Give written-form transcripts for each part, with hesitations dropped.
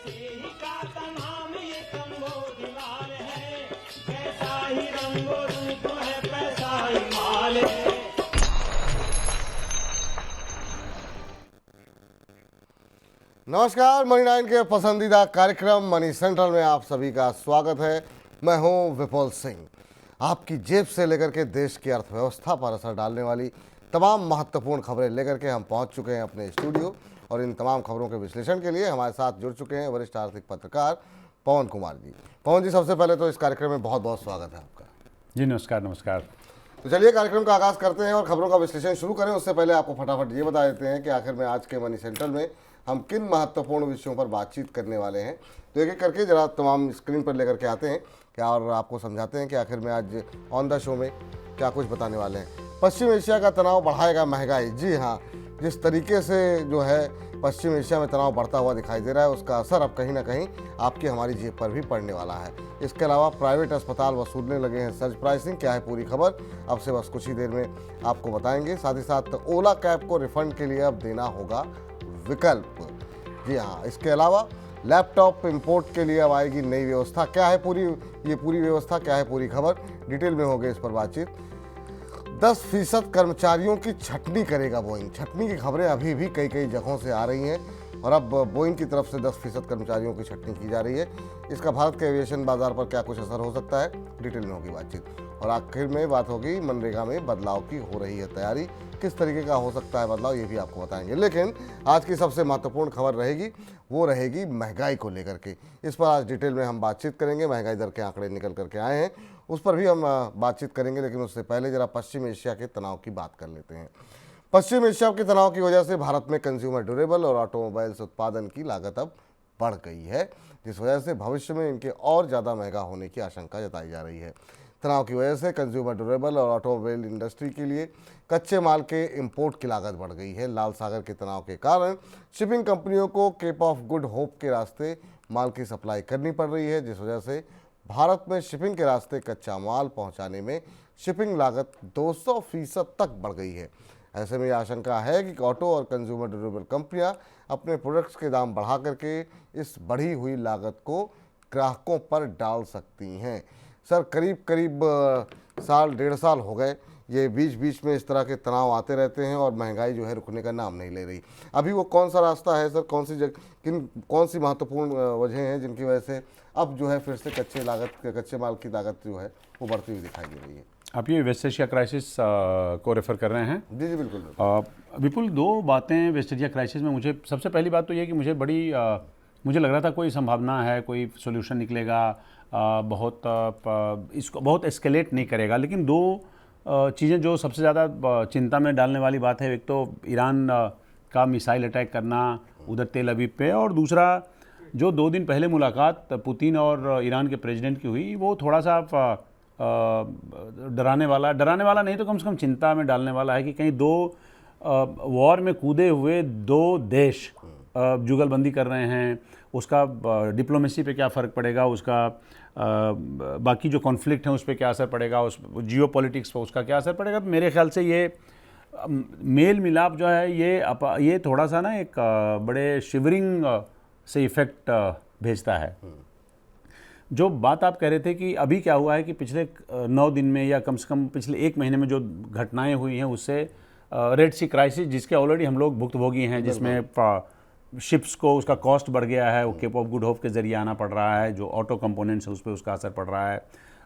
का तमाम ये कंबोज लाल है, कैसा ही रंगो रूप है पैसा ही माल है। नमस्कार, मनी 9 के पसंदीदा कार्यक्रम मनी सेंट्रल में आप सभी का स्वागत है। मैं हूं विपुल सिंह। आपकी जेब से लेकर के देश की अर्थव्यवस्था पर असर डालने वाली तमाम महत्वपूर्ण खबरें लेकर के हम पहुंच चुके हैं अपने स्टूडियो, और इन तमाम खबरों के विश्लेषण के लिए हमारे साथ जुड़ चुके हैं वरिष्ठ आर्थिक पत्रकार पवन कुमार जी। पवन जी, सबसे पहले तो इस कार्यक्रम में बहुत बहुत स्वागत है आपका। जी नमस्कार। नमस्कार। तो चलिए कार्यक्रम का आगाज करते हैं और खबरों का विश्लेषण शुरू करें। उससे पहले आपको फटाफट ये बता देते हैं कि आखिर में आज के मनी सेंट्रल में हम किन महत्वपूर्ण विषयों पर बातचीत करने वाले हैं। तो एक एक करके जरा तमाम स्क्रीन पर लेकर के आते हैं क्या, और आपको समझाते हैं कि आखिर में आज ऑन द शो में क्या कुछ बताने वाले हैं। पश्चिम एशिया का तनाव बढ़ाएगा महंगाई। जी हाँ, जिस तरीके से जो है पश्चिम एशिया में तनाव बढ़ता हुआ दिखाई दे रहा है, उसका असर अब कहीं ना कहीं आपकी हमारी जेब पर भी पड़ने वाला है। इसके अलावा प्राइवेट अस्पताल वसूलने लगे हैं सर्ज प्राइसिंग। क्या है पूरी खबर, अब से बस कुछ ही देर में आपको बताएंगे। साथ ही साथ ओला कैब को रिफंड के लिए अब देना होगा विकल्प। जी हाँ, इसके अलावा लैपटॉप इंपोर्ट के लिए अब आएगी नई व्यवस्था। क्या है पूरी व्यवस्था, क्या है पूरी खबर, डिटेल में होगी इस पर बातचीत। 10% कर्मचारियों की छटनी करेगा बोइंग। छटनी की खबरें अभी भी कई जगहों से आ रही हैं, और अब बोइंग की तरफ से 10% कर्मचारियों की छटनी की जा रही है। इसका भारत के एविएशन बाजार पर क्या कुछ असर हो सकता है, डिटेल में होगी बातचीत। और आखिर में बात होगी मनरेगा में बदलाव की हो रही है तैयारी, किस तरीके का हो सकता है बदलाव, ये भी आपको बताएंगे। लेकिन आज की सबसे महत्वपूर्ण खबर रहेगी, वो रहेगी महंगाई को लेकर के। इस पर आज डिटेल में हम बातचीत करेंगे। महंगाई दर के आंकड़े निकल करके आए हैं, उस पर भी हम बातचीत करेंगे। लेकिन उससे पहले जरा पश्चिम एशिया के तनाव की बात कर लेते हैं। पश्चिम एशिया के तनाव की वजह से भारत में कंज्यूमर ड्यूरेबल और ऑटोमोबाइल्स उत्पादन की लागत अब बढ़ गई है, जिस वजह से भविष्य में इनके और ज़्यादा महंगा होने की आशंका जताई जा रही है। तनाव की वजह से कंज्यूमर ड्यूरेबल और ऑटोमोबाइल इंडस्ट्री के लिए कच्चे माल के इंपोर्ट की लागत बढ़ गई है। लाल सागर के तनाव के कारण शिपिंग कंपनियों को केप ऑफ गुड होप के रास्ते माल की सप्लाई करनी पड़ रही है, जिस वजह से भारत में शिपिंग के रास्ते कच्चा माल पहुंचाने में शिपिंग लागत 200% तक बढ़ गई है। ऐसे में यह आशंका है कि ऑटो और कंज्यूमर ड्यूरेबल कंपनियां अपने प्रोडक्ट्स के दाम बढ़ा करके इस बढ़ी हुई लागत को ग्राहकों पर डाल सकती हैं। सर, करीब साल 1.5 साल हो गए, ये बीच में इस तरह के तनाव आते रहते हैं और महंगाई जो है रुकने का नाम नहीं ले रही। अभी वो कौन सा रास्ता है सर, कौन सी महत्वपूर्ण वजह हैं जिनकी वजह से अब जो है फिर से कच्चे माल की लागत जो है वो बढ़ती हुई दिखाई दे रही है? आप ये वेस्ट एशिया क्राइसिस को रेफ़र कर रहे हैं? जी बिल्कुल। विपुल, दो बातें वेस्ट एशिया क्राइसिस में। मुझे सबसे पहली बात तो ये कि मुझे लग रहा था कोई संभावना है, कोई सोल्यूशन निकलेगा, इसको बहुत एस्केलेट नहीं करेगा। लेकिन दो चीज़ें जो सबसे ज़्यादा चिंता में डालने वाली बात है, एक तो ईरान का मिसाइल अटैक करना उधर तेल अवीव पे, और दूसरा जो 2 दिन पहले मुलाकात पुतिन और ईरान के प्रेसिडेंट की हुई, वो थोड़ा सा डराने वाला नहीं तो कम से कम चिंता में डालने वाला है कि कहीं दो वॉर में कूदे हुए दो देश जुगलबंदी कर रहे हैं, उसका डिप्लोमेसी पे क्या फ़र्क पड़ेगा, उसका बाकी जो कॉन्फ्लिक्ट है उस पर क्या असर पड़ेगा, उस जियो पॉलिटिक्स पर उसका क्या असर पड़ेगा। तो मेरे ख्याल से ये मेल मिलाप जो है ये थोड़ा सा ना एक बड़े शिवरिंग से इफ़ेक्ट भेजता है। जो बात आप कह रहे थे कि अभी क्या हुआ है कि पिछले 9 दिन में या कम से कम पिछले 1 महीने में जो घटनाएं हुई हैं, उससे रेड सी क्राइसिस जिसके ऑलरेडी हम लोग भुक्तभोगी हैं, जिसमें शिप्स को उसका कॉस्ट बढ़ गया है, वो केप ऑफ गुड होप के ज़रिए आना पड़ रहा है, जो ऑटो कंपोनेंट्स है उस पर उसका असर पड़ रहा है,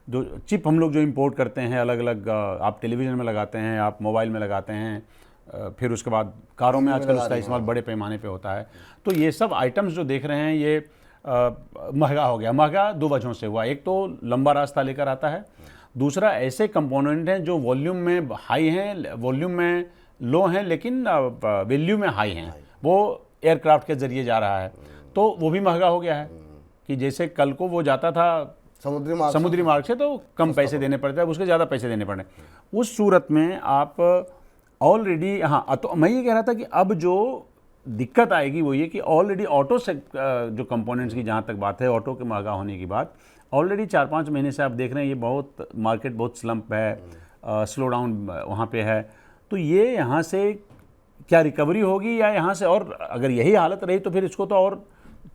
जो चिप हम लोग जो इंपोर्ट करते हैं अलग अलग, आप टेलीविज़न में लगाते हैं, आप मोबाइल में लगाते हैं, फिर उसके बाद कारों में आजकल उसका इस्तेमाल बड़े पैमाने पे होता है। तो ये सब आइटम्स जो देख रहे हैं ये महंगा हो गया। महंगा 2 वजहों से हुआ, एक तो लंबा रास्ता लेकर आता है, दूसरा ऐसे कंपोनेंट हैं जो वॉल्यूम में हाई हैं, वॉल्यूम में लो हैं, लेकिन वैल्यू में हाई हैं, वो एयरक्राफ्ट के ज़रिए जा रहा है, तो वो भी महंगा हो गया है। कि जैसे कल को वो जाता था समुद्री मार्ग से तो कम पैसे देने पड़ते हैं, उसके ज़्यादा पैसे देने पड़े। उस सूरत में आप ऑलरेडी, हाँ, तो मैं ये कह रहा था कि अब जो दिक्कत आएगी वो ये कि ऑलरेडी ऑटो से जो कंपोनेंट्स की जहाँ तक बात है, ऑटो के महंगा होने की बात, ऑलरेडी 4-5 महीने से आप देख रहे हैं ये मार्केट बहुत स्लम्प है, स्लो डाउन वहाँ पे है। तो ये यहाँ से क्या रिकवरी होगी या यहाँ से, और अगर यही हालत रही तो फिर इसको तो और,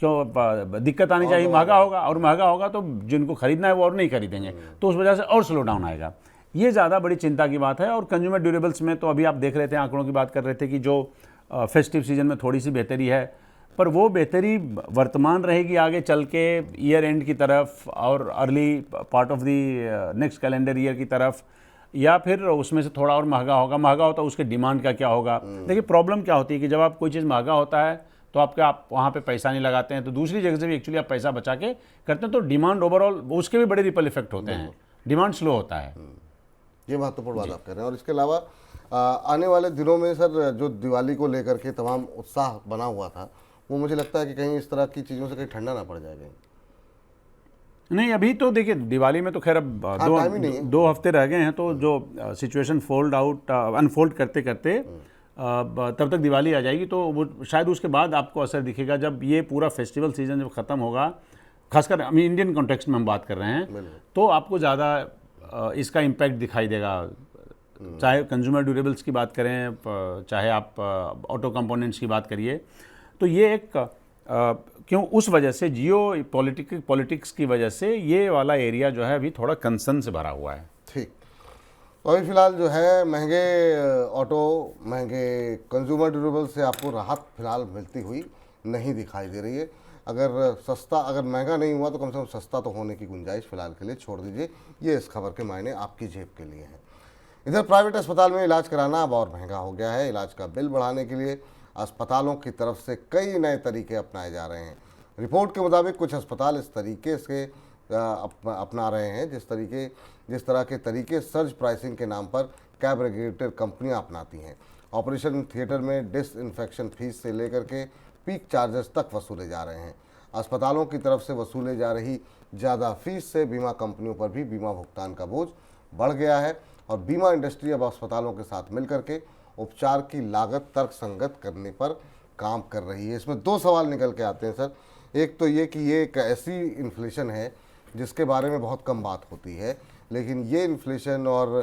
क्यों दिक्कत आनी चाहिए, महंगा होगा, और महंगा होगा तो जिनको खरीदना है वो और नहीं खरीदेंगे, तो उस वजह से और स्लो डाउन आएगा। ये ज़्यादा बड़ी चिंता की बात है। और कंज्यूमर ड्यूरेबल्स में तो अभी आप देख रहे थे, आंकड़ों की बात कर रहे थे कि जो फेस्टिव सीजन में थोड़ी सी बेहतरी है, पर वो बेहतरी वर्तमान रहेगी आगे चल के ईयर एंड की तरफ और early part of the next calendar year की तरफ, या फिर उसमें से थोड़ा और महंगा होगा। महंगा होता है उसके डिमांड का क्या होगा। देखिए प्रॉब्लम क्या होती है कि जब आप कोई चीज़ महंगा होता है तो आप वहाँ पे पैसा नहीं लगाते हैं, तो दूसरी जगह से भी एक्चुअली आप पैसा बचा के करते हैं, तो डिमांड ओवरऑल उसके भी बड़े रिपल इफेक्ट होते हैं, डिमांड स्लो होता है। ये महत्वपूर्ण बात आप कह रहे हैं। और इसके अलावा आने वाले दिनों में सर जो दिवाली को लेकर के तमाम उत्साह बना हुआ था, वो मुझे लगता है कि कहीं इस तरह की चीज़ों से कहीं ठंडा ना पड़ जाएगा। नहीं, अभी तो देखिए दिवाली में तो खैर अब दो हफ्ते रह गए हैं, तो जो सिचुएशन अनफोल्ड करते करते तब तक दिवाली आ जाएगी, तो वो शायद उसके बाद आपको असर दिखेगा जब ये पूरा फेस्टिवल सीजन जब ख़त्म होगा। खासकर इंडियन कॉन्टेक्स्ट में हम बात कर रहे हैं, तो आपको ज़्यादा इसका इम्पैक्ट दिखाई देगा। चाहे कंज्यूमर ड्यूरेबल्स की बात करें, चाहे आप ऑटो कंपोनेंट्स की बात करिए, तो ये एक क्यों उस वजह से जियो पॉलिटिक्स की वजह से ये वाला एरिया जो है अभी थोड़ा कंसर्न से भरा हुआ है। ठीक, तो अभी फिलहाल जो है महंगे ऑटो, महंगे कंज्यूमर ड्यूरेबल से आपको राहत फिलहाल मिलती हुई नहीं दिखाई दे रही है। अगर महंगा नहीं हुआ तो कम से कम सस्ता तो होने की गुंजाइश फिलहाल के लिए छोड़ दीजिए। ये इस खबर के मायने आपकी जेब के लिए हैं। इधर प्राइवेट अस्पताल में इलाज कराना अब और महंगा हो गया है। इलाज का बिल बढ़ाने के लिए अस्पतालों की तरफ से कई नए तरीके अपनाए जा रहे हैं। रिपोर्ट के मुताबिक कुछ अस्पताल इस तरीके से अपना रहे हैं जिस तरह के तरीके सर्ज प्राइसिंग के नाम पर कैब रेगुलेटर कंपनियां अपनाती हैं। ऑपरेशन थिएटर में डिसइंफेक्शन फीस से लेकर के पीक चार्जेस तक वसूले जा रहे हैं। अस्पतालों की तरफ से वसूले जा रही ज़्यादा फीस से बीमा कंपनियों पर भी बीमा भुगतान का बोझ बढ़ गया है और बीमा इंडस्ट्री अब अस्पतालों के साथ मिलकर के उपचार की लागत तर्कसंगत करने पर काम कर रही है। इसमें दो सवाल निकल के आते हैं सर। एक तो ये कि ये एक ऐसी इन्फ्लेशन है जिसके बारे में बहुत कम बात होती है, लेकिन ये इन्फ्लेशन और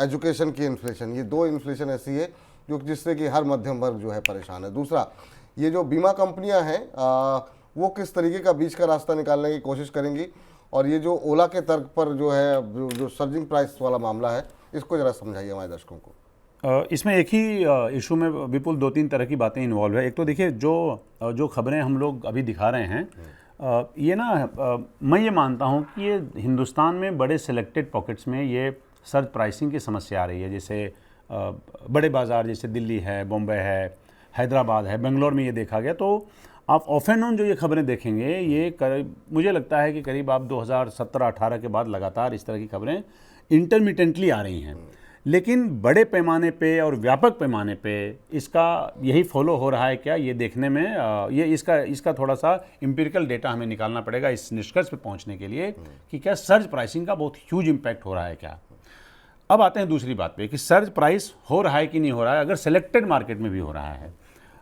एजुकेशन की इन्फ्लेशन, ये दो इन्फ्लेशन ऐसी है जो जिससे कि हर मध्यम वर्ग जो है परेशान है। दूसरा, ये जो बीमा कंपनियां हैं वो किस तरीके का बीच का रास्ता निकालने की कोशिश करेंगी, और ये जो ओला के तर्क पर जो है जो सर्जिंग प्राइस वाला मामला है, इसको ज़रा समझाइए हमारे दर्शकों को। इसमें एक ही इशू में विपुल दो तीन तरह की बातें इन्वॉल्व है। एक तो देखिए जो खबरें हम लोग अभी दिखा रहे हैं, ये ना मैं ये मानता हूँ कि ये हिंदुस्तान में बड़े सिलेक्टेड पॉकेट्स में ये सर्ज प्राइसिंग की समस्या आ रही है। जैसे बड़े बाज़ार जैसे दिल्ली है, बॉम्बे है, हैदराबाद है, बेंगलोर में ये देखा गया। तो आप ऑफ एंड ऑन जो ये खबरें देखेंगे, ये मुझे लगता है कि करीब आप 2017-18 के बाद लगातार इस तरह की खबरें इंटरमिटेंटली आ रही हैं। लेकिन बड़े पैमाने पे और व्यापक पैमाने पे इसका यही फॉलो हो रहा है क्या, ये देखने में ये इसका थोड़ा सा एम्पिरिकल डेटा हमें निकालना पड़ेगा इस निष्कर्ष पे पहुंचने के लिए कि क्या सर्ज प्राइसिंग का बहुत ह्यूज इम्पैक्ट हो रहा है क्या। अब आते हैं दूसरी बात पे कि सर्ज प्राइस हो रहा है कि नहीं हो रहा है। अगर सेलेक्टेड मार्केट में भी हो रहा है,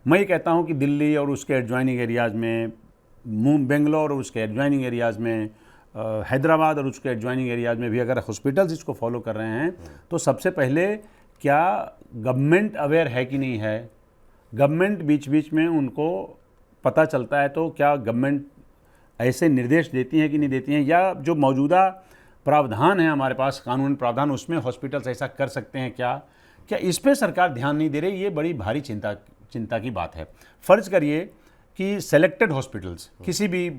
मैं ये कहता हूँ कि दिल्ली और उसके एडजॉइनिंग एरियाज़ में, बेंगलोर और उसके एडजॉइनिंग एरियाज़ में, हैदराबाद और उसके एडजॉइनिंग एरियाज़ में भी अगर हॉस्पिटल्स इसको फॉलो कर रहे हैं, तो सबसे पहले क्या गवर्नमेंट अवेयर है कि नहीं है। गवर्नमेंट बीच बीच में उनको पता चलता है तो क्या गवर्नमेंट ऐसे निर्देश देती है कि नहीं देती हैं, या जो मौजूदा प्रावधान है हमारे पास, कानून प्रावधान, उसमें हॉस्पिटल्स ऐसा कर सकते हैं क्या इस पर सरकार ध्यान नहीं दे रही। ये बड़ी भारी चिंता की बात है। फ़र्ज़ करिए कि सेलेक्टेड हॉस्पिटल्स किसी भी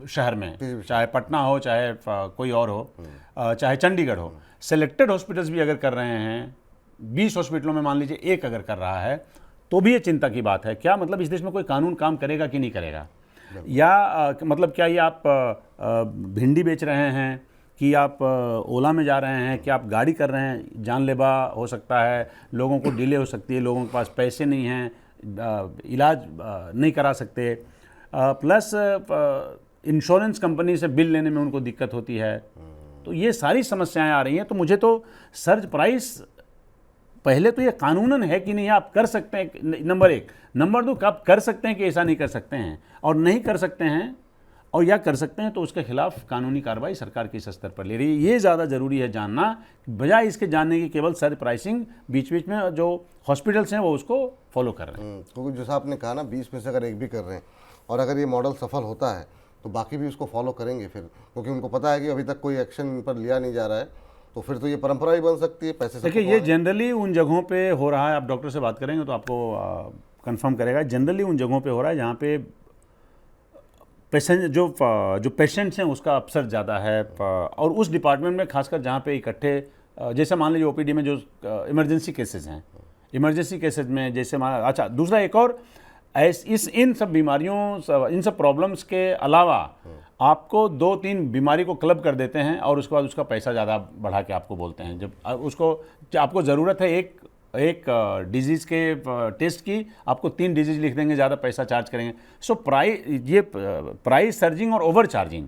शहर में, चाहे पटना हो, चाहे कोई और हो, चाहे चंडीगढ़ हो, सेलेक्टेड हॉस्पिटल्स भी अगर कर रहे हैं, 20 हॉस्पिटलों में मान लीजिए एक अगर कर रहा है, तो भी ये चिंता की बात है। क्या मतलब इस देश में कोई कानून काम करेगा कि नहीं करेगा, या मतलब क्या ये आप भिंडी बेच रहे हैं कि आप ओला में जा रहे हैं, कि आप गाड़ी कर रहे हैं, जानलेवा हो सकता है, लोगों को डिले हो सकती है, लोगों के पास पैसे नहीं हैं, इलाज नहीं करा सकते, प्लस इंश्योरेंस कंपनी से बिल लेने में उनको दिक्कत होती है। तो ये सारी समस्याएं आ रही हैं। तो मुझे तो सर्ज प्राइस पहले तो ये कानूनन है कि नहीं, आप कर सकते हैं, नंबर एक। नंबर दो, आप कर सकते हैं कि ऐसा नहीं कर सकते हैं, और नहीं कर सकते हैं और या कर सकते हैं तो उसके खिलाफ कानूनी कार्रवाई सरकार किस स्तर पर ले रही है, ये ज़्यादा ज़रूरी है जानना, बजाय इसके जानने की केवल सर्ज प्राइसिंग बीच बीच में जो हॉस्पिटल्स हैं वो उसको फॉलो कर रहे हैं। क्योंकि जैसा आपने कहा ना, 20 में से अगर एक भी कर रहे हैं और अगर ये मॉडल सफल होता है तो बाकी भी उसको फॉलो करेंगे फिर, क्योंकि उनको पता है कि अभी तक कोई एक्शन इन पर लिया नहीं जा रहा है, तो फिर तो ये परंपरा ही बन सकती है। पैसे सबको देखिए, ये जनरली उन जगहों पे हो रहा है, आप डॉक्टर से बात करेंगे तो आपको कंफर्म करेगा, जनरली उन जगहों पे हो रहा है जहाँ पे पेशेंट जो पेशेंट्स हैं उसका अवसर ज़्यादा है, और उस डिपार्टमेंट में खासकर जहाँ पे इकट्ठे जैसे मान लीजिए ओपीडी में जो इमरजेंसी केसेस हैं, इमरजेंसी केसेस में जैसे अच्छा, दूसरा एक और इन सब बीमारियों, इन सब प्रॉब्लम्स के अलावा आपको 2-3 बीमारी को क्लब कर देते हैं और उसके बाद उसका पैसा ज़्यादा बढ़ा के आपको बोलते हैं। जब आपको ज़रूरत है एक डिजीज़ के टेस्ट की, आपको 3 डिजीज लिख देंगे, ज़्यादा पैसा चार्ज करेंगे। सो प्राइस सर्जिंग और ओवर चार्जिंग,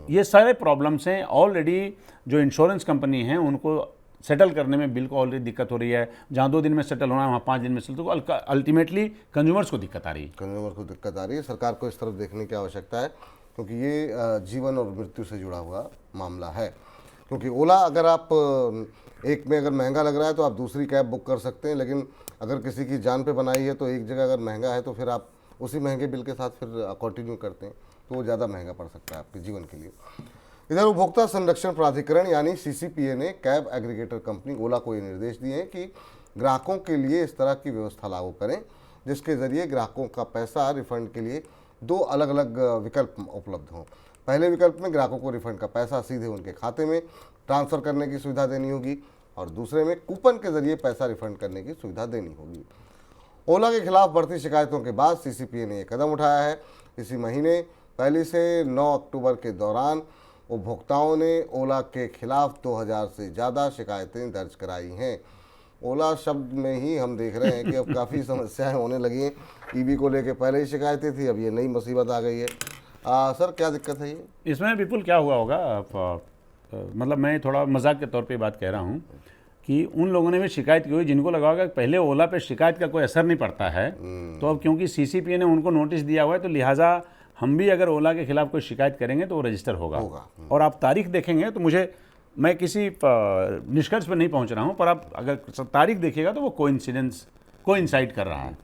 ये सारे प्रॉब्लम्स हैं। ऑलरेडी जो इंश्योरेंस कंपनी हैं उनको सेटल करने में बिल को ऑलरेडी दिक्कत हो रही है। जहाँ 2 दिन में सेटल होना है वहाँ 5 दिन में सेटल, तो अल्टीमेटली कंज्यूमर्स को दिक्कत आ रही है। कंज्यूमर को दिक्कत आ रही है। सरकार को इस तरफ देखने की आवश्यकता है, क्योंकि ये जीवन और मृत्यु से जुड़ा हुआ मामला है। क्योंकि ओला, अगर आप एक में अगर महंगा लग रहा है तो आप दूसरी कैब बुक कर सकते हैं, लेकिन अगर किसी की जान पे बनाई है तो एक जगह अगर महंगा है तो फिर आप उसी महंगे बिल के साथ फिर कंटिन्यू करते हैं, तो वो ज़्यादा महंगा पड़ सकता है आपके जीवन के लिए। इधर उपभोक्ता संरक्षण प्राधिकरण यानी सीसीपीए ने कैब एग्रीगेटर कंपनी ओला को ये निर्देश दिए हैं कि ग्राहकों के लिए इस तरह की व्यवस्था लागू करें, जिसके ज़रिए ग्राहकों का पैसा रिफंड के लिए 2 अलग अलग विकल्प उपलब्ध हों। पहले विकल्प में ग्राहकों को रिफंड का पैसा सीधे उनके खाते में ट्रांसफ़र करने की सुविधा देनी होगी, और दूसरे में कूपन के जरिए पैसा रिफंड करने की सुविधा देनी होगी। ओला के खिलाफ बढ़ती शिकायतों के बाद सीसीपीए ने यह कदम उठाया है। इसी महीने 1 से 9 अक्टूबर के दौरान उपभोक्ताओं ने ओला के खिलाफ 2000 से ज़्यादा शिकायतें दर्ज कराई हैं। ओला शब्द में ही हम देख रहे हैं कि अब काफ़ी समस्याएं होने लगी हैं। ईवी को लेके पहले ही शिकायतें थी, अब ये नई मुसीबत आ गई है। सर, क्या दिक्कत है ये? इसमें विपुल क्या हुआ होगा, मतलब मैं थोड़ा मजाक के तौर पे बात कह रहा हूँ कि उन लोगों ने भी शिकायत की हुई जिनको लगा होगा कि पहले ओला पे शिकायत का कोई असर नहीं पड़ता है, तो अब क्योंकि सीसीपीए ने उनको नोटिस दिया हुआ है तो लिहाजा हम भी अगर ओला के खिलाफ कोई शिकायत करेंगे तो वो रजिस्टर होगा। और आप तारीख देखेंगे तो मैं किसी निष्कर्ष पर नहीं पहुंच रहा हूं, पर आप अगर तारीख देखिएगा तो वो कोइंसाइड कर रहा है,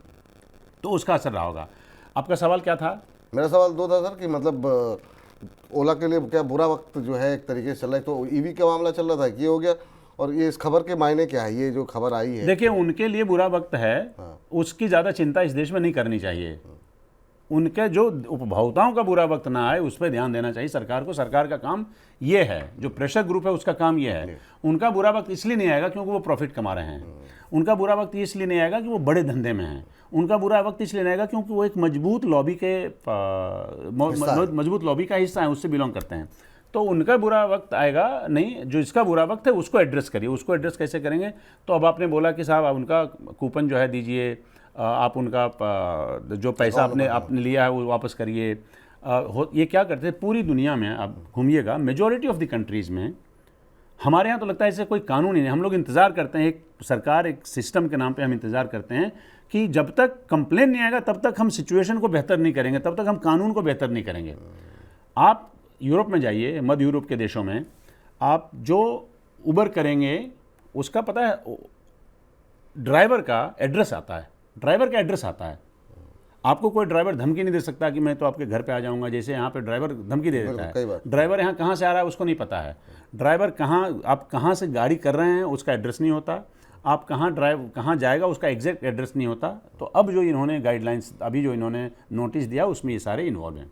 तो उसका असर रहा होगा। आपका सवाल क्या था? मेरा सवाल 2 था सर, कि मतलब ओला के लिए क्या बुरा वक्त जो है एक तरीके से चल रहा है, तो ईवी का मामला चल रहा था, ये हो गया, और ये इस खबर के मायने क्या है, ये जो खबर आई है? देखिए, उनके लिए बुरा वक्त है, उसकी ज़्यादा चिंता इस देश में नहीं करनी चाहिए। उनके जो उपभोक्ताओं का बुरा वक्त ना आए उस पर ध्यान देना चाहिए सरकार को। सरकार का काम ये है, जो प्रेशर ग्रुप है उसका काम ये है। उनका बुरा वक्त इसलिए नहीं आएगा क्योंकि वो प्रॉफिट कमा रहे हैं, उनका बुरा वक्त इसलिए नहीं आएगा कि वो बड़े धंधे में हैं, उनका बुरा वक्त इसलिए नहीं आएगा क्योंकि वो एक मजबूत लॉबी का हिस्सा है, उससे बिलोंग करते हैं। तो उनका बुरा वक्त आएगा नहीं, जो इसका बुरा वक्त है उसको एड्रेस करिए। उसको एड्रेस कैसे करेंगे? तो अब आपने बोला कि साहब उनका कूपन जो है दीजिए, आप उनका जो पैसा आपने लिया है वो वापस करिए। ये क्या करते हैं पूरी दुनिया में, आप घूमिएगा मेजॉरिटी ऑफ द कंट्रीज़ में। हमारे यहाँ तो लगता है ऐसे कोई कानून ही नहीं। हम लोग इंतज़ार करते हैं, एक सिस्टम के नाम पे हम इंतज़ार करते हैं कि जब तक कंप्लेन नहीं आएगा तब तक हम सिचुएशन को बेहतर नहीं करेंगे, तब तक हम कानून को बेहतर नहीं करेंगे। आप यूरोप में जाइए, मध्य यूरोप के देशों में, आप जो उबर करेंगे उसका पता है ड्राइवर का एड्रेस आता है, आपको कोई ड्राइवर धमकी नहीं दे सकता कि मैं तो आपके घर पे आ जाऊंगा, जैसे यहाँ पे ड्राइवर धमकी दे देता है। ड्राइवर यहाँ कहाँ से आ रहा है उसको नहीं पता है। ड्राइवर आप कहाँ से गाड़ी कर रहे हैं उसका एड्रेस नहीं होता, आप कहाँ जाएगा उसका एग्जैक्ट एड्रेस नहीं होता। तो अब जो इन्होंने गाइडलाइंस, अभी जो इन्होंने नोटिस दिया उसमें ये सारे इन्वॉल्व हैं।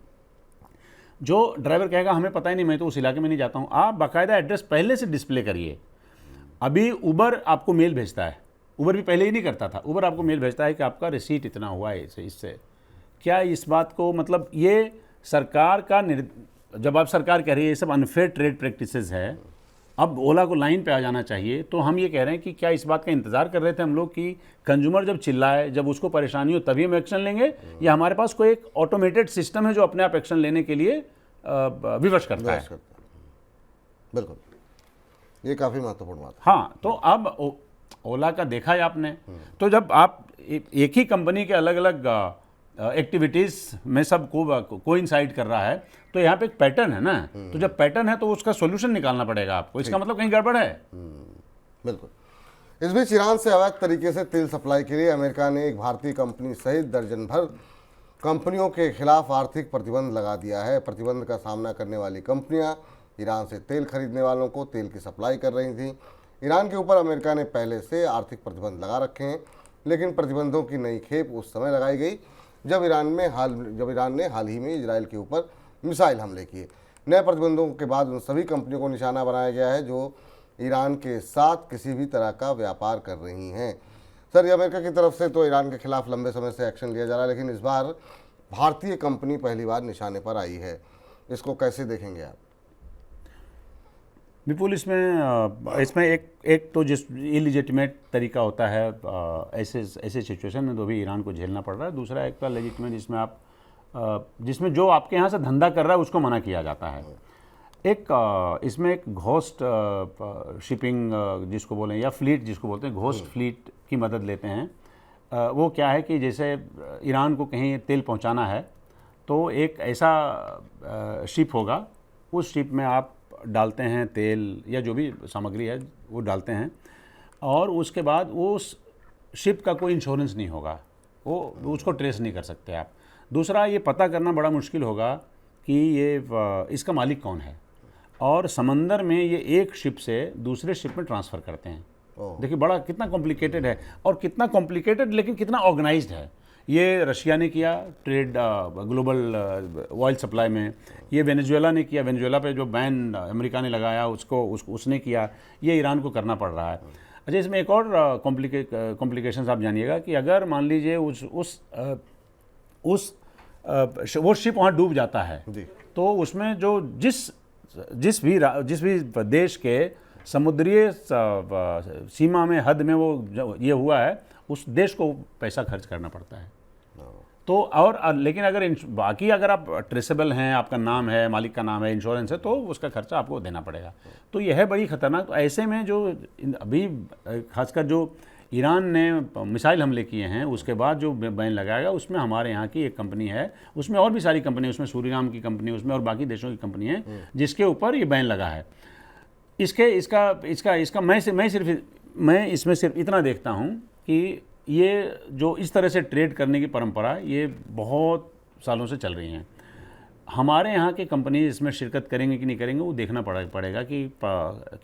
जो ड्राइवर कहेगा हमें पता ही नहीं, मैं तो उस इलाके में नहीं जाता हूँ, आप बाकायदा एड्रेस पहले से डिस्प्ले करिए। अभी उबर आपको मेल भेजता है, उबर भी पहले ही नहीं करता था, उबर आपको मेल भेजता है कि आपका रिसीट इतना हुआ है इससे। क्या इस बात को, मतलब ये सरकार का जब आप सरकार कह रही है ये सब अनफेयर ट्रेड प्रैक्टिसेस है, अब ओला को लाइन पे आ जाना चाहिए। तो हम ये कह रहे हैं कि क्या इस बात का इंतज़ार कर रहे थे हम लोग कि कंज्यूमर जब चिल्लाए, जब उसको परेशानी हो तभी हम एक्शन लेंगे, या हमारे पास कोई एक ऑटोमेटेड सिस्टम है जो अपने आप एक्शन लेने के लिए विवश करता है? बिल्कुल, ये काफ़ी महत्वपूर्ण बात है। हाँ, तो अब ओला का देखा है आपने, तो जब आप एक ही कंपनी के अलग अलग एक्टिविटीज़ में सब कोइंसाइड कर रहा है, तो यहाँ पे एक पैटर्न है ना। तो जब पैटर्न है तो उसका सॉल्यूशन निकालना पड़ेगा आपको, इसका मतलब कहीं गड़बड़ है। बिल्कुल। इस बीच ईरान से अवैध तरीके से तेल सप्लाई के लिए अमेरिका ने एक भारतीय कंपनी सहित दर्जन भर कंपनियों के खिलाफ आर्थिक प्रतिबंध लगा दिया है। प्रतिबंध का सामना करने वाली कंपनियां ईरान से तेल खरीदने वालों को तेल की सप्लाई कर रही थीं। ईरान के ऊपर अमेरिका ने पहले से आर्थिक प्रतिबंध लगा रखे हैं, लेकिन प्रतिबंधों की नई खेप उस समय लगाई गई जब ईरान ने हाल ही में इजराइल के ऊपर मिसाइल हमले किए। नए प्रतिबंधों के बाद उन सभी कंपनियों को निशाना बनाया गया है जो ईरान के साथ किसी भी तरह का व्यापार कर रही हैं। सर, ये अमेरिका की तरफ से तो ईरान के खिलाफ लंबे समय से एक्शन लिया जा रहा है, लेकिन इस बार भारतीय कंपनी पहली बार निशाने पर आई है। इसको कैसे देखेंगे आप? विपुल, इसमें एक तो जिस इलिजिटिमेट तरीका होता है ऐसे सिचुएशन में तो भी ईरान को झेलना पड़ रहा है। दूसरा एक तो लेजिटिमेट जिसमें जो आपके यहाँ से धंधा कर रहा है उसको मना किया जाता है। इसमें एक घोस्ट शिपिंग जिसको बोलें या फ्लीट जिसको बोलते हैं, घोस्ट फ्लीट की मदद लेते हैं। वो क्या है कि जैसे ईरान को कहीं तेल पहुंचाना है तो एक ऐसा शिप होगा, उस शिप में आप डालते हैं तेल या जो भी सामग्री है वो डालते हैं, और उसके बाद उस शिप का कोई इंश्योरेंस नहीं होगा, वो उसको ट्रेस नहीं कर सकते आप। दूसरा, ये पता करना बड़ा मुश्किल होगा कि इसका मालिक कौन है, और समंदर में ये एक शिप से दूसरे शिप में ट्रांसफ़र करते हैं। देखिए बड़ा कितना कॉम्प्लिकेटेड है, और कितना कॉम्प्लिकेटेड लेकिन कितना ऑर्गेनाइज्ड है। ये रशिया ने किया ट्रेड ग्लोबल ऑयल सप्लाई में, ये वेनेजुएला ने किया, वेनेजुएला पे जो बैन अमेरिका ने लगाया उसने किया, ये ईरान को करना पड़ रहा है। अच्छा, इसमें एक और कॉम्प्लिकेशंस आप जानिएगा कि अगर मान लीजिए वो शिप वहाँ डूब जाता है तो उसमें जो जिस भी देश के समुद्रीय सीमा में हद में वो ये हुआ है, उस देश को पैसा खर्च करना पड़ता है। तो और लेकिन अगर आप ट्रेसेबल हैं, आपका नाम है, मालिक का नाम है, इंश्योरेंस है, तो उसका खर्चा आपको देना पड़ेगा। तो यह है बड़ी खतरनाक। तो ऐसे में जो अभी खासकर जो ईरान ने मिसाइल हमले किए हैं उसके बाद जो बैन लगाएगा, उसमें हमारे यहाँ की एक कंपनी है, उसमें और भी सारी कंपनी, उसमें सूरीनाम की कंपनी, उसमें और बाकी देशों की कंपनी है जिसके ऊपर ये बैन लगा है। इसका मैं इसमें सिर्फ इतना देखता हूँ कि ये जो इस तरह से ट्रेड करने की परंपरा ये बहुत सालों से चल रही हैं। हमारे यहाँ के कंपनी इसमें शिरकत करेंगे कि नहीं करेंगे वो देखना पड़ेगा कि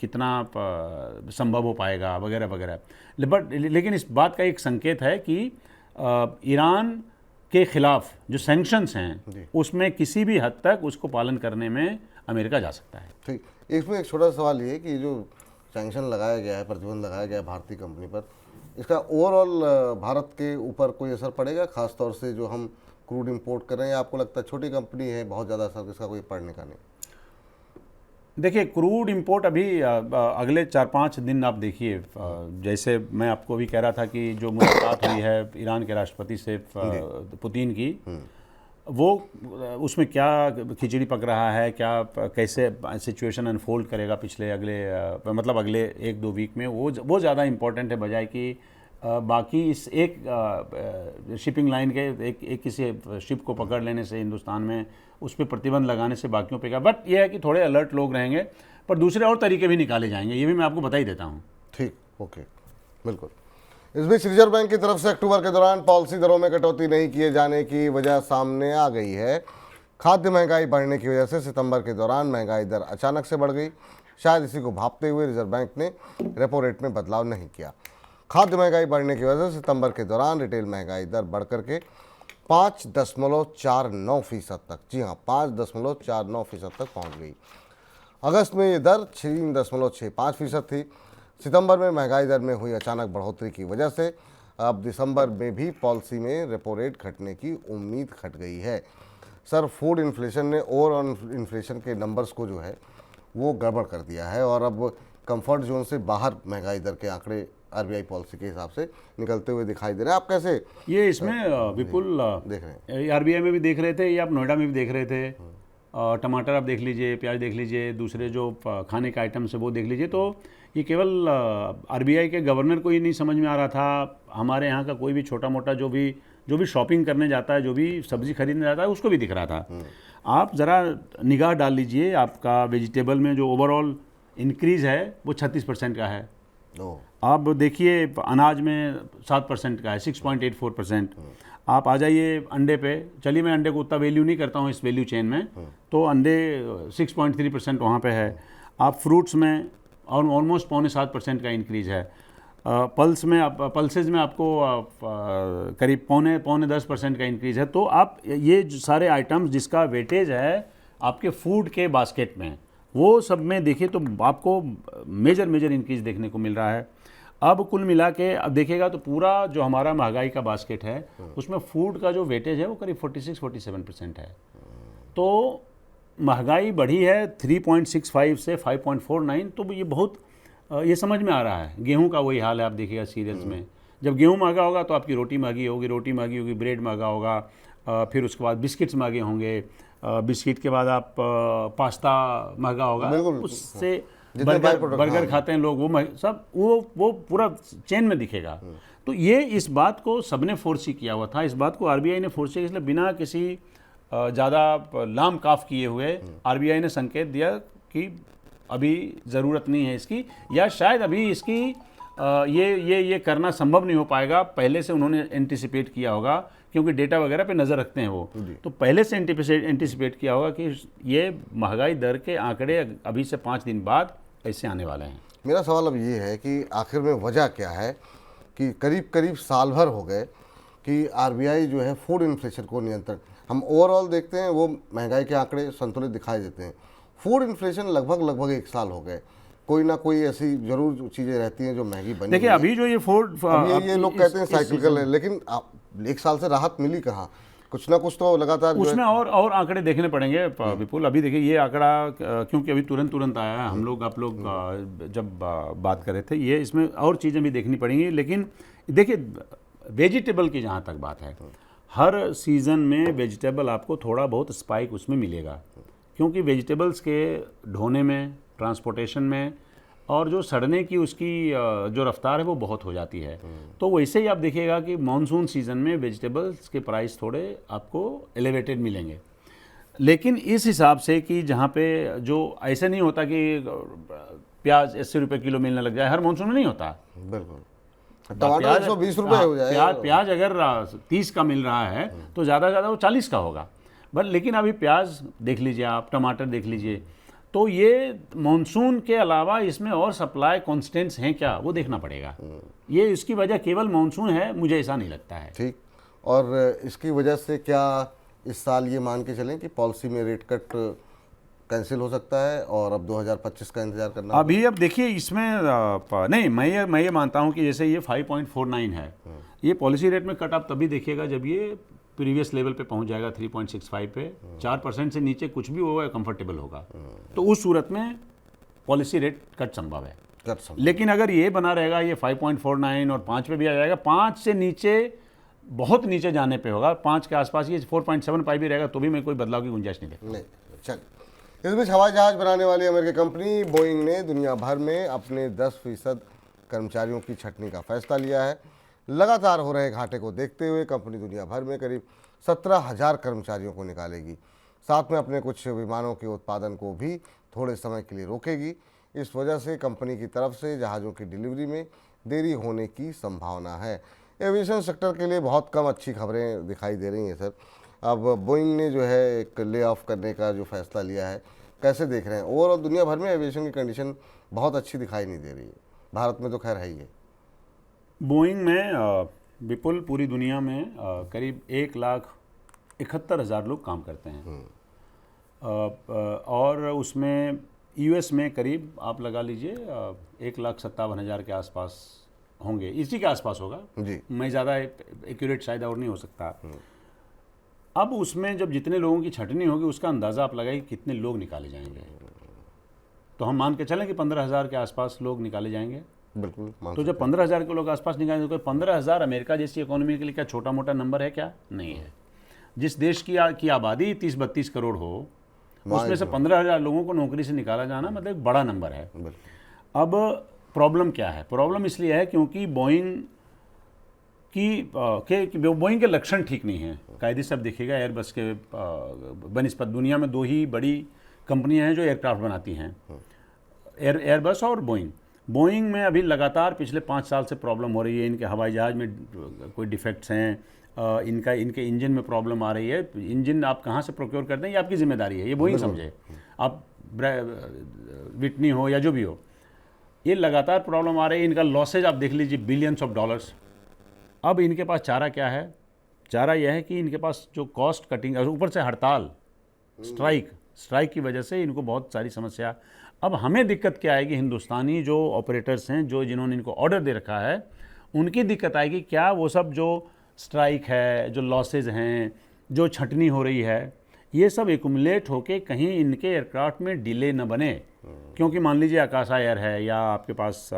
कितना संभव हो पाएगा वगैरह वगैरह। लेकिन इस बात का एक संकेत है कि ईरान के खिलाफ जो सैंक्शंस हैं उसमें किसी भी हद तक उसको पालन करने में अमेरिका जा सकता है। ठीक, इसमें एक छोटा सवाल ये कि जो सैंक्शन लगाया गया है, प्रतिबंध लगाया गया है भारतीय कंपनी पर, इसका ओवरऑल भारत के ऊपर कोई असर पड़ेगा, खास तौर से जो हम क्रूड इंपोर्ट कर रहे हैं? आपको लगता है छोटी कंपनी है, बहुत ज़्यादा असर इसका कोई पड़ने का नहीं? देखिए, क्रूड इंपोर्ट अभी अगले 4-5 दिन आप देखिए, जैसे मैं आपको भी कह रहा था कि जो मुलाकात हुई है ईरान के राष्ट्रपति से पुतिन की, वो उसमें क्या खिचड़ी पक रहा है, क्या कैसे सिचुएशन अनफोल्ड करेगा अगले 1-2 वीक में, वो ज़्यादा इम्पोर्टेंट है बजाय कि बाकी इस एक शिपिंग लाइन के एक किसी शिप को पकड़ लेने से हिंदुस्तान में उस पर प्रतिबंध लगाने से बाकियों पे क्या। बट ये है कि थोड़े अलर्ट लोग रहेंगे, पर दूसरे और तरीके भी निकाले जाएंगे, ये भी मैं आपको बता ही देता हूँ। ठीक, ओके, बिल्कुल। इस बीच रिजर्व बैंक की तरफ से अक्टूबर के दौरान पॉलिसी दरों में कटौती नहीं किए जाने की वजह सामने आ गई है। खाद्य महंगाई बढ़ने की वजह से सितंबर के दौरान महंगाई दर अचानक से बढ़ गई। शायद इसी को भांपते हुए रिजर्व बैंक ने रेपो रेट में बदलाव नहीं किया। खाद्य महंगाई बढ़ने की वजह से सितंबर के दौरान रिटेल महंगाई दर बढ़कर के 5.49% तक, जी हाँ 5.49% तक पहुंच गई। अगस्त में ये दर 3.65% थी। सितंबर में महंगाई दर में हुई अचानक बढ़ोतरी की वजह से अब दिसंबर में भी पॉलिसी में रेपो रेट घटने की उम्मीद घट गई है। सर, फूड इन्फ्लेशन ने ओवरऑल इन्फ्लेशन के नंबर्स को जो है वो गड़बड़ कर दिया है और अब कंफर्ट जोन से बाहर महंगाई दर के आंकड़े आरबीआई पॉलिसी के हिसाब से निकलते हुए दिखाई दे रहे हैं। आप कैसे ये इसमें विपुल देख रहे हैं? आरबीआई में भी देख रहे थे, ये आप नोएडा में भी देख रहे थे, टमाटर आप देख लीजिए, प्याज देख लीजिए, दूसरे जो खाने के आइटम्स है वो देख लीजिए। तो ये केवल आरबीआई के गवर्नर को ही नहीं समझ में आ रहा था, हमारे यहाँ का कोई भी छोटा मोटा जो भी शॉपिंग करने जाता है, जो भी सब्जी खरीदने जाता है, उसको भी दिख रहा था। आप ज़रा निगाह डाल लीजिए, आपका वेजिटेबल में जो ओवरऑल इंक्रीज़ है वो 36% का है। आप देखिए अनाज में 7% का है, 6.84%। आप आ जाइए अंडे पे, चलिए मैं अंडे को उतना वैल्यू नहीं करता हूँ इस वैल्यू चेन में, तो अंडे 6.3% वहाँ पे है। आप फ्रूट्स में और ऑलमोस्ट 6.25% का इंक्रीज़ है। पल्स में पल्सेज में आपको करीब 9.5-10% का इंक्रीज़ है। तो आप ये जो सारे आइटम्स जिसका वेटेज है आपके फूड के बास्केट में, वो सब में देखिए तो आपको मेजर इंक्रीज़ देखने को मिल रहा है। अब कुल मिला के अब देखिएगा तो पूरा जो हमारा महंगाई का बास्केट है उसमें फूड का जो वेटेज है वो करीब 46-47% है। तो महंगाई बढ़ी है 3.65 से 5.49, तो ये बहुत ये समझ में आ रहा है। गेहूं का वही हाल है, आप देखिएगा सीरियल्स में, जब गेहूं महंगा होगा तो आपकी रोटी महंगी होगी, ब्रेड महंगा होगा, फिर उसके बाद बिस्किट्स महंगे होंगे, बिस्किट के बाद आप पास्ता महंगा होगा, उससे बर्गर खाते हैं लोग, वो पूरा चेन में दिखेगा। तो ये इस बात को सबने फोर्सी किया हुआ था, इस बात को आरबीआई ने फोर्सी किया, इसलिए बिना किसी ज़्यादा लाम काफ किए हुए आरबीआई ने संकेत दिया कि अभी ज़रूरत नहीं है इसकी, या शायद अभी इसकी ये करना संभव नहीं हो पाएगा। पहले से उन्होंने एंटिसिपेट किया होगा, क्योंकि डेटा वगैरह पे नज़र रखते हैं वो, तो पहले से एंटिसिपेट किया होगा कि ये महंगाई दर के आंकड़े अभी से 5 दिन बाद ऐसे आने वाले हैं। मेरा सवाल अब ये है कि आखिर में वजह क्या है कि करीब साल भर हो गए कि आरबीआई जो है फूड इन्फ्लेशन को नियंत्रण, हम ओवरऑल देखते हैं वो महंगाई के आंकड़े संतुलित दिखाई देते हैं, फूड इन्फ्लेशन लगभग 1 साल हो गए, कोई ना कोई ऐसी जरूर चीज़ें रहती हैं जो महंगी बनी। देखिए अभी जो ये फूड ये लोग कहते हैं साइक्लिकल है, लेकिन 1 साल से राहत मिली कहाँ? कुछ ना कुछ तो लगातार उसमें और आंकड़े देखने पड़ेंगे विपुल। अभी देखिए ये आंकड़ा क्योंकि अभी तुरंत आया है, हम लोग आप लोग जब बात कर रहे थे, ये इसमें और चीज़ें भी देखनी पड़ेंगी। लेकिन देखिए वेजिटेबल की जहाँ तक बात है, हर सीज़न में वेजिटेबल आपको थोड़ा बहुत स्पाइक उसमें मिलेगा, क्योंकि वेजिटेबल्स के ढोने में, ट्रांसपोर्टेशन में और जो सड़ने की उसकी जो रफ्तार है वो बहुत हो जाती है। तो वैसे ही आप देखिएगा कि मानसून सीज़न में वेजिटेबल्स के प्राइस थोड़े आपको एलिवेटेड मिलेंगे, लेकिन इस हिसाब से कि जहाँ पे जो ऐसे नहीं होता कि प्याज 80 रुपये किलो मिलने लग जाए, हर मानसून में नहीं होता। बिल्कुल, टमाटर 120 रुपये हो जाए, प्याज अगर 30 का मिल रहा है तो ज़्यादा वो 40 का होगा। बट लेकिन अभी प्याज देख लीजिए आप, टमाटर देख लीजिए, तो ये मानसून के अलावा इसमें और सप्लाई कॉन्स्टेंट्स हैं क्या, वो देखना पड़ेगा। ये इसकी वजह केवल मानसून है, मुझे ऐसा नहीं लगता है। ठीक, और इसकी वजह से क्या इस साल ये मान के चलें कि पॉलिसी में रेट कट कैंसिल हो सकता है और अब 2025 का इंतजार करना? अभी अब देखिए इसमें नहीं, मैं ये मानता हूँ कि जैसे ये 5.49 है, ये पॉलिसी रेट में कट आप तभी देखिएगा जब ये प्रीवियस लेवल पे पहुंच जाएगा 3.65 पे। 4% से नीचे कुछ भी होगा कंफर्टेबल होगा, तो उस सूरत में पॉलिसी रेट कट संभव है। लेकिन अगर ये बना रहेगा, ये 5.49 और 5 पे भी आ जाएगा, 5 से नीचे बहुत नीचे जाने पे होगा, 5 के आसपास ये 4.75 भी रहेगा तो भी मैं कोई बदलाव की गुंजाइश नहीं देखता। नहीं, चल। इस बीच हवाई जहाज बनाने वाली अमेरिकी कंपनी बोइंग ने दुनिया भर में अपने 10% कर्मचारियों की छंटनी का फैसला लिया है। लगातार हो रहे घाटे को देखते हुए कंपनी दुनिया भर में करीब 17,000 कर्मचारियों को निकालेगी, साथ में अपने कुछ विमानों के उत्पादन को भी थोड़े समय के लिए रोकेगी। इस वजह से कंपनी की तरफ से जहाज़ों की डिलीवरी में देरी होने की संभावना है। एविएशन सेक्टर के लिए बहुत कम अच्छी खबरें दिखाई दे रही हैं सर। अब बोइंग ने जो है एक ले ऑफ करने का जो फैसला लिया है, कैसे देख रहे हैं? ओवरऑल दुनिया भर में एविएशन की कंडीशन बहुत अच्छी दिखाई नहीं दे रही है, भारत में तो खैर है ही है। बोइंग में विपुल पूरी दुनिया में करीब 1,71,000 लोग काम करते हैं, और उसमें यूएस में करीब आप लगा लीजिए 1,57,000 के आसपास होंगे, इसी के आसपास होगा जी। मैं ज़्यादा एक्यूरेट शायद और नहीं हो सकता। अब उसमें जब जितने लोगों की छंटनी होगी उसका अंदाज़ा आप लगाइए कितने लोग निकाले जाएंगे, तो हम मान के चलें कि 15,000 के आसपास लोग निकाले जाएंगे। बिल्कुल। तो जब 15,000 के लोग आसपास निकालेंगे तो 15,000 अमेरिका जैसी इकोनॉमी के लिए क्या छोटा मोटा नंबर है? क्या नहीं है। जिस देश की आबादी 30-32 करोड़ हो, उसमें से 15,000 लोगों को नौकरी से निकाला जाना मतलब एक बड़ा नंबर है। अब प्रॉब्लम क्या है? प्रॉब्लम इसलिए है क्योंकि बोइंग के लक्षण ठीक नहीं हैं। कायदे से अब देखिएगा एयरबस के बनिस्बत दुनिया में 2 ही बड़ी कंपनियां हैं जो एयरक्राफ्ट बनाती हैं, एयरबस और बोइंग। बोइंग में अभी लगातार पिछले 5 साल से प्रॉब्लम हो रही है, इनके हवाई जहाज़ में कोई डिफेक्ट्स हैं, इनके इंजन में प्रॉब्लम आ रही है, इंजन आप कहाँ से प्रोक्योर करते हैं ये आपकी जिम्मेदारी है, ये बोइंग समझे, आप विटनी हो या जो भी हो, ये लगातार प्रॉब्लम आ रही है, इनका लॉसेज आप देख लीजिए बिलियंस ऑफ डॉलर्स। अब इनके पास चारा क्या है? चारा यह है कि इनके पास जो कॉस्ट कटिंग, ऊपर से हड़ताल, स्ट्राइक की वजह से इनको बहुत सारी समस्या। अब हमें दिक्कत क्या आएगी, हिंदुस्तानी जो ऑपरेटर्स हैं, जो जिन्होंने इनको ऑर्डर दे रखा है, उनकी दिक्कत आएगी। क्या वो सब जो स्ट्राइक है, जो लॉसेज हैं, जो छंटनी हो रही है, ये सब एक्युमुलेट होके कहीं इनके एयरक्राफ्ट में डिले न बने? क्योंकि मान लीजिए आकाशा एयर है या आपके पास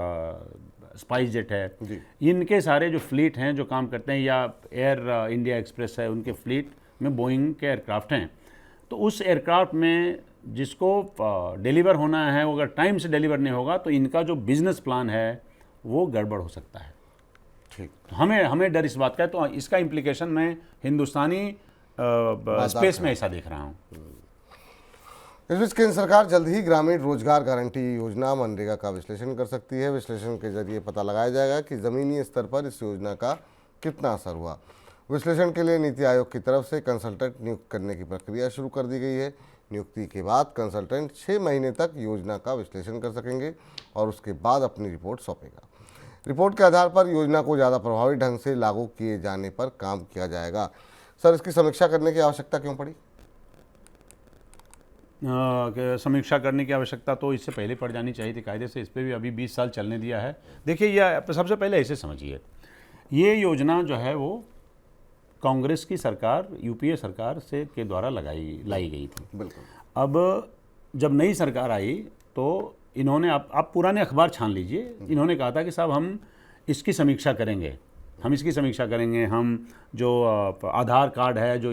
स्पाइस जेट है, इनके सारे जो फ्लीट हैं जो काम करते हैं, या एयर इंडिया एक्सप्रेस है, उनके फ्लीट में बोइंग के एयरक्राफ्ट हैं। तो उस एयरक्राफ्ट में जिसको डिलीवर होना है, वो अगर टाइम से डिलीवर नहीं होगा तो इनका जो बिजनेस प्लान है वो गड़बड़ हो सकता है। ठीक, तो हमें डर इस बात का है। तो इसका इम्प्लीकेशन मैं हिंदुस्तानी स्पेस में ऐसा देख रहा हूँ। इस बीच केंद्र सरकार जल्द ही ग्रामीण रोजगार गारंटी योजना मनरेगा का विश्लेषण कर सकती है। विश्लेषण के जरिए पता लगाया जाएगा कि ज़मीनी स्तर पर इस योजना का कितना असर हुआ। विश्लेषण के लिए नीति आयोग की तरफ से कंसल्टेंट नियुक्त करने की प्रक्रिया शुरू कर दी गई है। नियुक्ति के बाद कंसल्टेंट 6 महीने तक योजना का विश्लेषण कर सकेंगे और उसके बाद अपनी रिपोर्ट सौंपेगा। रिपोर्ट के आधार पर योजना को ज़्यादा प्रभावी ढंग से लागू किए जाने पर काम किया जाएगा। सर, इसकी समीक्षा करने की आवश्यकता क्यों पड़ी? समीक्षा करने की आवश्यकता तो इससे पहले पड़ जानी चाहिए थी कायदे से। इस पर भी अभी 20 साल चलने दिया है। देखिए, यह सबसे पहले ऐसे समझिए, ये योजना जो है वो कांग्रेस की सरकार, यूपीए सरकार के द्वारा लाई गई थी। बिल्कुल। अब जब नई सरकार आई तो इन्होंने, आप पुराने अखबार छान लीजिए, इन्होंने कहा था कि साहब हम इसकी समीक्षा करेंगे, हम जो आधार कार्ड है, जो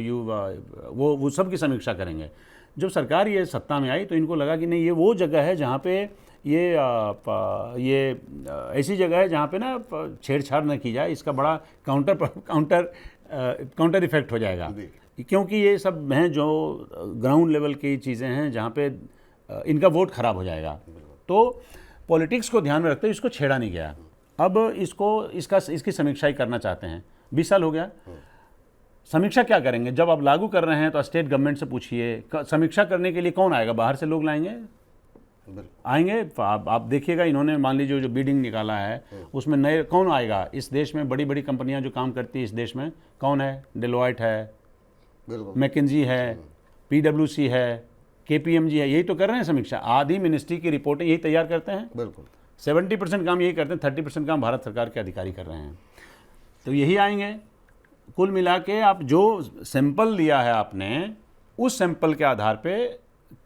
वो सब की समीक्षा करेंगे। जब सरकार ये सत्ता में आई तो इनको लगा कि नहीं, ये वो जगह है जहाँ पे ये ऐसी जगह है जहाँ पे ना छेड़छाड़ न की जाए, इसका बड़ा काउंटर इफेक्ट हो जाएगा। क्योंकि ये सब हैं जो ग्राउंड लेवल की चीज़ें हैं जहाँ पे इनका वोट खराब हो जाएगा। तो पॉलिटिक्स को ध्यान में रखते हुए इसको छेड़ा नहीं गया। अब इसकी समीक्षा ही करना चाहते हैं। 20 साल हो गया, समीक्षा क्या करेंगे? जब आप लागू कर रहे हैं तो स्टेट गवर्नमेंट से पूछिए। समीक्षा करने के लिए कौन आएगा? बाहर से लोग लाएंगे, आएंगे। आप देखिएगा, इन्होंने मान लीजिए जो बिडिंग निकाला है उसमें नए कौन आएगा? इस देश में बड़ी बड़ी कंपनियां जो काम करती है इस देश में कौन है? डेलोइट है, मैकिन्जी है, PwC है, KPMG है, यही तो कर रहे हैं समीक्षा। आधी मिनिस्ट्री की रिपोर्टें यही तैयार करते हैं। बिल्कुल 70% काम यही करते हैं, 30% काम भारत सरकार के अधिकारी कर रहे हैं। तो यही आएंगे। कुल मिला के आप जो सैंपल लिया है आपने, उस सैंपल के आधार पे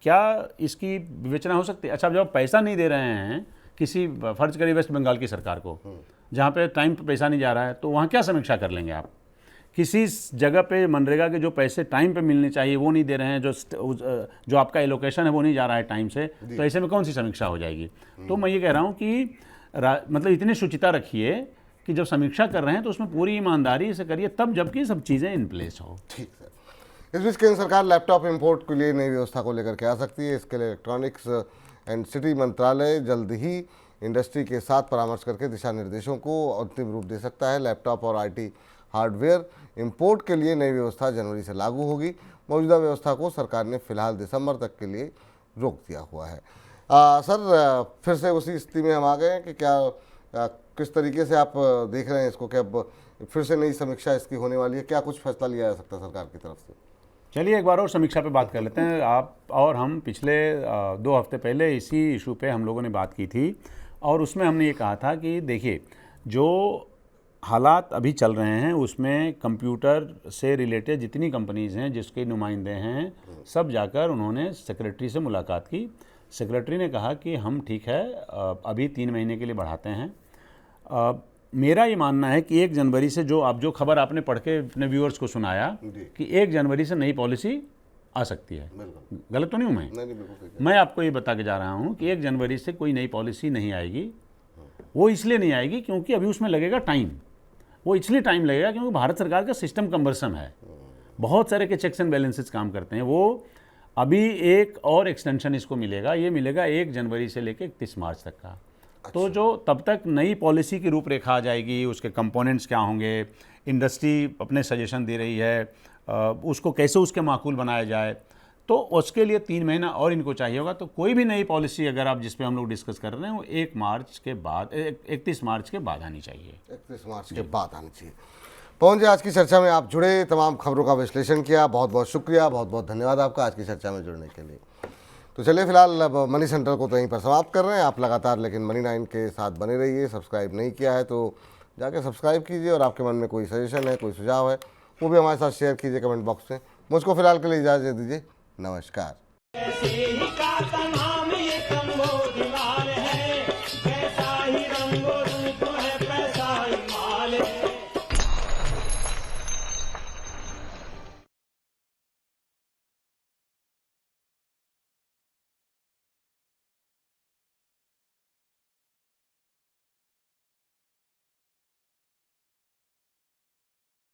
क्या इसकी विवेचना हो सकती है? अच्छा, जब पैसा नहीं दे रहे हैं किसी, फर्ज करिए वेस्ट बंगाल की सरकार को, जहाँ पे टाइम पे पैसा नहीं जा रहा है, तो वहाँ क्या समीक्षा कर लेंगे आप? किसी जगह पे मनरेगा के जो पैसे टाइम पे मिलने चाहिए वो नहीं दे रहे हैं, जो आपका एलोकेशन है वो नहीं जा रहा है टाइम से, तो ऐसे में कौन सी समीक्षा हो जाएगी? तो मैं ये कह रहा हूँ कि मतलब इतनी शुचिता रखिए कि जब समीक्षा कर रहे हैं तो उसमें पूरी ईमानदारी से करिए, तब जबकि सब चीज़ें इन प्लेस हो। ठीक सर। इस बीच केंद्र सरकार लैपटॉप इंपोर्ट के लिए नई व्यवस्था को लेकर के आ सकती है। इसके लिए इलेक्ट्रॉनिक्स एंड सिटी मंत्रालय जल्द ही इंडस्ट्री के साथ परामर्श करके दिशा निर्देशों को अंतिम रूप दे सकता है। लैपटॉप और IT हार्डवेयर इंपोर्ट के लिए नई व्यवस्था जनवरी से लागू होगी। मौजूदा व्यवस्था को सरकार ने फिलहाल दिसंबर तक के लिए रोक दिया हुआ है। सर, फिर से उसी स्थिति में हम आ गए हैं कि क्या किस तरीके से आप देख रहे हैं इसको, कि अब फिर से नई समीक्षा इसकी होने वाली है? क्या कुछ फैसला लिया जा सकता है सरकार की तरफ से? चलिए एक बार और समीक्षा पे बात कर लेते हैं। आप और हम पिछले 2 हफ्ते पहले इसी इशू पे हम लोगों ने बात की थी और उसमें हमने ये कहा था कि देखिए, जो हालात अभी चल रहे हैं उसमें कंप्यूटर से रिलेटेड जितनी कंपनीज़ हैं, जिसके नुमाइंदे हैं, सब जाकर उन्होंने सेक्रेटरी से मुलाकात की। सेक्रेटरी ने कहा कि हम ठीक है, अभी 3 महीने के लिए बढ़ाते हैं। मेरा ये मानना है कि 1 जनवरी से जो खबर आपने पढ़ के अपने व्यूअर्स को सुनाया कि 1 जनवरी से नई पॉलिसी आ सकती है, गलत तो नहीं हूँ मैं? नहीं, मैं आपको ये बता के जा रहा हूँ कि 1 जनवरी से कोई नई पॉलिसी नहीं आएगी। वो इसलिए नहीं आएगी क्योंकि अभी उसमें लगेगा टाइम। वो इसलिए टाइम लगेगा क्योंकि भारत सरकार का सिस्टम कम्बरसम है, बहुत सारे के चेक्स एंड बैलेंसेस काम करते हैं। वो अभी एक और एक्सटेंशन इसको मिलेगा, ये मिलेगा 1 जनवरी से लेकर 31 मार्च तक का। तो जो तब तक नई पॉलिसी की रूपरेखा आ जाएगी, उसके कंपोनेंट्स क्या होंगे, इंडस्ट्री अपने सजेशन दे रही है, उसको कैसे उसके माकूल बनाया जाए, तो उसके लिए 3 महीना और इनको चाहिए होगा। तो कोई भी नई पॉलिसी अगर आप जिस पे हम लोग डिस्कस कर रहे हैं वो 1 मार्च के बाद 31 मार्च के बाद आनी चाहिए। 31 मार्च के बाद आनी चाहिए। पवन जी, आज की चर्चा में आप जुड़े, तमाम खबरों का विश्लेषण किया, बहुत बहुत शुक्रिया, बहुत बहुत धन्यवाद आपका आज की चर्चा में जुड़ने के लिए। तो चलिए फिलहाल अब मनी सेंटर को तो यहीं पर समाप्त कर रहे हैं। आप लगातार लेकिन मनी 9 के साथ बने रहिए। सब्सक्राइब नहीं किया है तो जाके सब्सक्राइब कीजिए, और आपके मन में कोई सजेशन है, कोई सुझाव है, वो भी हमारे साथ शेयर कीजिए कमेंट बॉक्स में। मुझको फिलहाल के लिए इजाज़त दीजिए। नमस्कार। ऐसे ही का तमाम